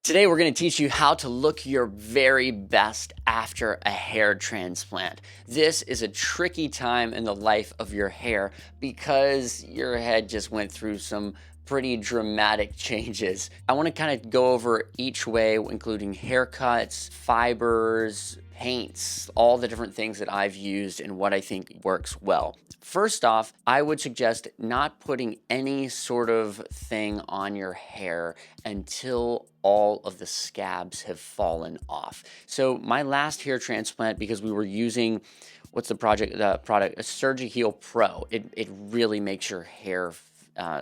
Today, we're going to teach you how to look your very best after a hair transplant. This is a tricky time in the life of your hair because your head just went through some pretty dramatic changes. I want to kind of go over each way, including haircuts, fibers, paints, all the different things that I've used and what I think works well. First off, I would suggest not putting any sort of thing on your hair until all of the scabs have fallen off. So my last hair transplant, because we were using, what's the product, a SurgiHeal Pro, it really makes your hair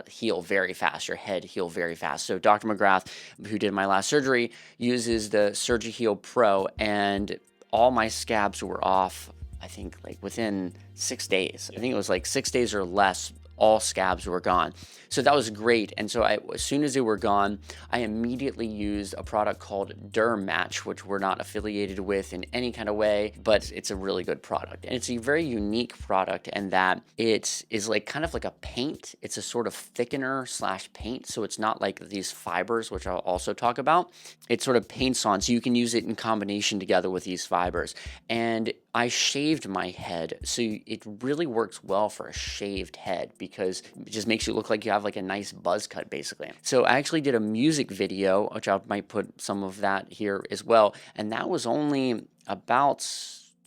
heal very fast, your head heal very fast. So Dr. McGrath, who did my last surgery, uses the SurgiHeal Pro, and all my scabs were off, I think, like within 6 days. I think it was like 6 days or less, all scabs were gone. So that was great. And so as soon as they were gone, I immediately used a product called DermMatch, which we're not affiliated with in any kind of way, but it's a really good product. And it's a very unique product in that it is like kind of like a paint. It's a sort of thickener slash paint. So it's not like these fibers, which I'll also talk about. It sort of paints on, so you can use it in combination together with these fibers. And I shaved my head, so it really works well for a shaved head because it just makes you look like you have like a nice buzz cut, basically. So I actually did a music video, which I might put some of that here as well, and that was only about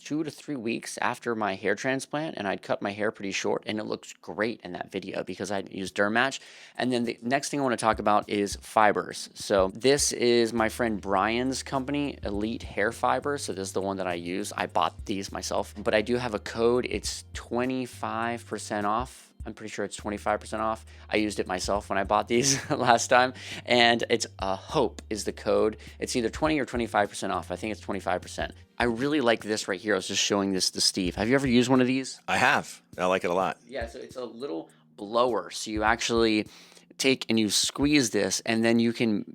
2 to 3 weeks after my hair transplant, and I'd cut my hair pretty short, and it looks great in that video because I used DermMatch. And then the next thing I want to talk about is fibers. So this is my friend Brian's company, Elite Hair Fibers. So this is the one that I use. I bought these myself, but I do have a code. It's 25% off. I'm pretty sure it's 25% off. I used it myself when I bought these last time, and it's HOPE is the code. It's either 20 or 25% off. I think it's 25%. I really like this right here. I was just showing this to Steve. Have you ever used one of these? I have. I like it a lot. Yeah, so it's a little blower. So you actually take and you squeeze this, and then you can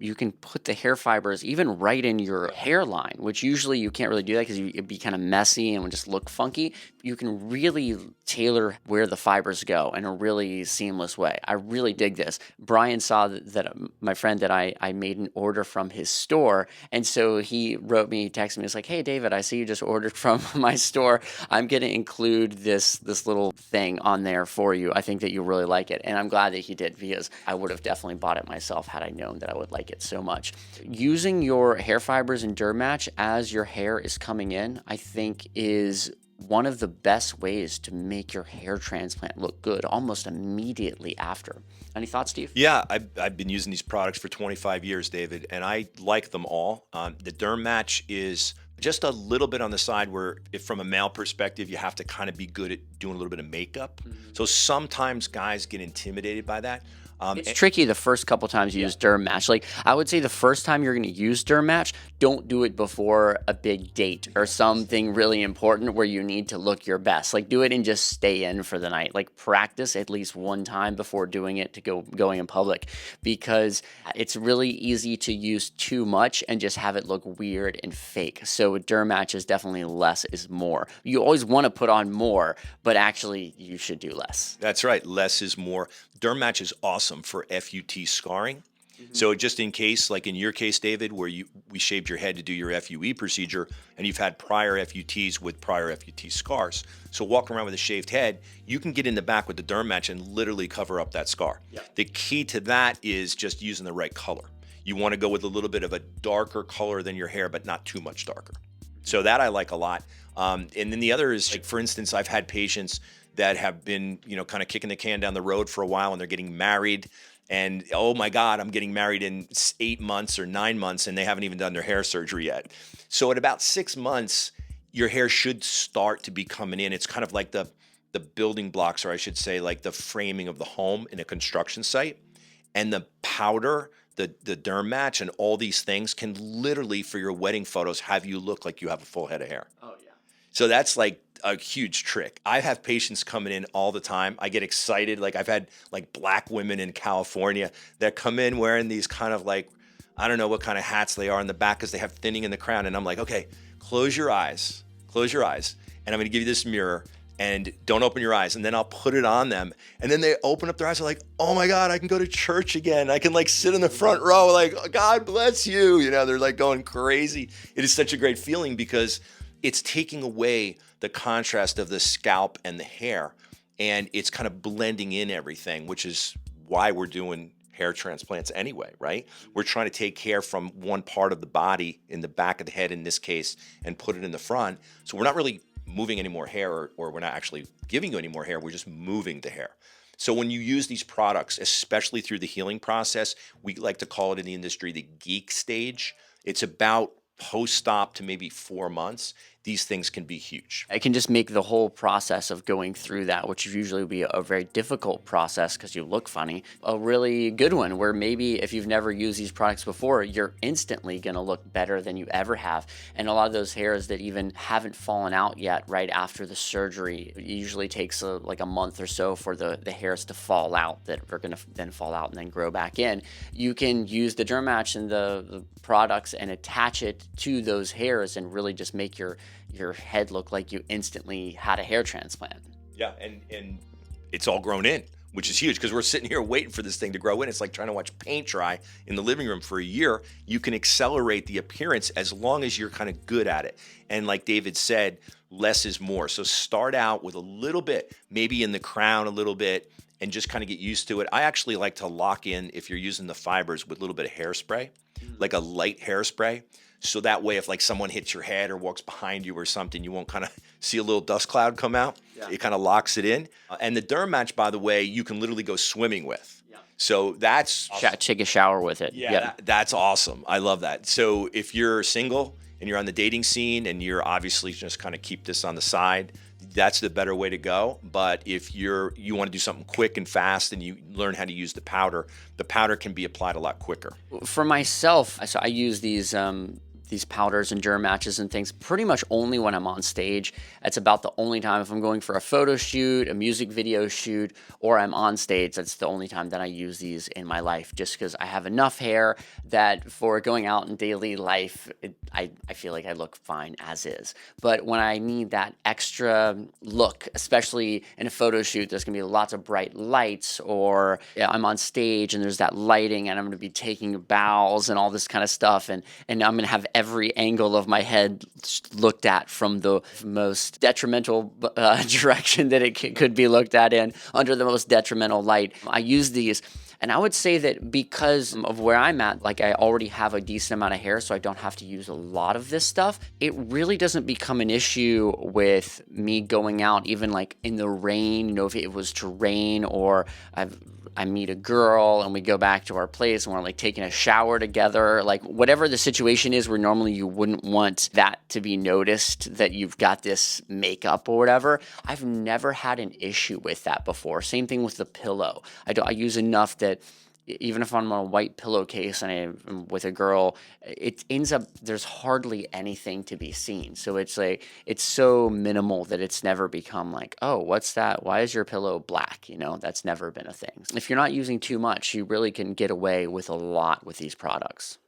put the hair fibers even right in your hairline, which usually you can't really do that because it'd be kind of messy and would just look funky. You can really tailor where the fibers go in a really seamless way. I really dig this. Brian saw that my friend that I made an order from his store, and so he wrote me, texted me, it's like, hey David, I see you just ordered from my store. I'm gonna include this little thing on there for you. I think that you'll really like it. And I'm glad that he did, because I would have definitely bought it myself had I known that I would like it so much. Using your hair fibers in DermMatch as your hair is coming in, I think is one of the best ways to make your hair transplant look good almost immediately after. Any thoughts, Steve? Yeah, I've been using these products for 25 years, David, and I like them all. The DermMatch is just a little bit on the side where, if from a male perspective, you have to kind of be good at doing a little bit of makeup. So sometimes guys get intimidated by that. It's tricky the first couple times you use DermMatch. Like, I would say the first time you're going to use DermMatch, don't do it before a big date or something really important where you need to look your best. Like, do it and just stay in for the night. Like, practice at least one time before doing it to going in public, because it's really easy to use too much and just have it look weird and fake. So with DermMatch is definitely less is more. You always want to put on more, but actually you should do less. That's right. Less is more. DermMatch is awesome for FUT scarring. So just in case, like in your case, David, where we shaved your head to do your FUE procedure, and you've had prior FUTs with prior FUT scars. So walking around with a shaved head, you can get in the back with the DermMatch and literally cover up that scar. The key to that is just using the right color. You want to go with a little bit of a darker color than your hair, but not too much darker. So that I like a lot. And then the other is, like, for instance, I've had patients that have been, kind of kicking the can down the road for a while, and they're getting married. And, oh my God, I'm getting married in 8 months or 9 months, and they haven't even done their hair surgery yet. So at about 6 months, your hair should start to be coming in. It's kind of like the building blocks, or I should say, like the framing of the home in a construction site. And the powder, the DermMatch, and all these things can literally, for your wedding photos, have you look like you have a full head of hair. Oh, yeah. So that's like a huge trick. I have patients coming in all the time. I get excited. Like, I've had like black women in California that come in wearing these kind of, like, I don't know what kind of hats they are in the back because they have thinning in the crown. And I'm like, okay, close your eyes. And I'm going to give you this mirror. and don't open your eyes. And then I'll put it on them. And then they open up their eyes. They're like, oh my God, I can go to church again. I can like sit in the front row, like, God bless you. You know, they're like going crazy. It is such a great feeling because it's taking away the contrast of the scalp and the hair. And it's kind of blending in everything, which is why we're doing hair transplants anyway, right? We're trying to take hair from one part of the body, in the back of the head in this case, and put it in the front. So we're not really moving any more hair, or we're not actually giving you any more hair. We're just moving the hair. So when you use these products, especially through the healing process, we like to call it in the industry the geek stage. It's about post-op to maybe 4 months. These things can be huge. It can just make the whole process of going through that, which usually would be a very difficult process because you look funny, a really good one where maybe if you've never used these products before, you're instantly going to look better than you ever have. And a lot of those hairs that even haven't fallen out yet right after the surgery, it usually takes like a month or so for the hairs to fall out that are going to then fall out and then grow back in. You can use the DermMatch and the products and attach it to those hairs and really just make your head look like you instantly had a hair transplant. Yeah, and it's all grown in, which is huge because we're sitting here waiting for this thing to grow in. It's like trying to watch paint dry in the living room for a year. You can accelerate the appearance as long as you're kind of good at it. And like David said, less is more. So start out with a little bit, maybe in the crown a little bit, and just kind of get used to it. I actually like to lock in, if you're using the fibers, with a little bit of hairspray, like a light hairspray. So that way, if like someone hits your head or walks behind you or something, you won't kind of see a little dust cloud come out. Yeah. It kind of locks it in. And the DermMatch, by the way, you can literally go swimming with. Yeah. So that's... Take a shower with it. Yeah, that's awesome. I love that. So if you're single and you're on the dating scene and you're obviously just kind of keep this on the side, that's the better way to go. But if you want to do something quick and fast and you learn how to use the powder can be applied a lot quicker. For myself, so I use these powders and DermMatches and things pretty much only when I'm on stage. That's about the only time. If I'm going for a photo shoot, a music video shoot, or I'm on stage, that's the only time that I use these in my life, just because I have enough hair that for going out in daily life, I feel like I look fine as is. But when I need that extra look, especially in a photo shoot, there's gonna be lots of bright lights, or I'm on stage and there's that lighting and I'm gonna be taking bows and all this kind of stuff, and I'm gonna have every angle of my head looked at from the most detrimental direction that it could be looked at in, under the most detrimental light. I use these, and I would say that because of where I'm at, like I already have a decent amount of hair, so I don't have to use a lot of this stuff. It really doesn't become an issue with me going out, even like in the rain, you know, if it was to rain, or I meet a girl and we go back to our place and we're like taking a shower together, like whatever the situation is where normally you wouldn't want that to be noticed, that you've got this makeup or whatever. I've never had an issue with that before. Same thing with the pillow. I use enough that even if I'm on a white pillowcase and I'm with a girl, it ends up, there's hardly anything to be seen. So it's like, it's so minimal that it's never become like, oh, what's that? Why is your pillow black? You know, that's never been a thing. If you're not using too much, you really can get away with a lot with these products.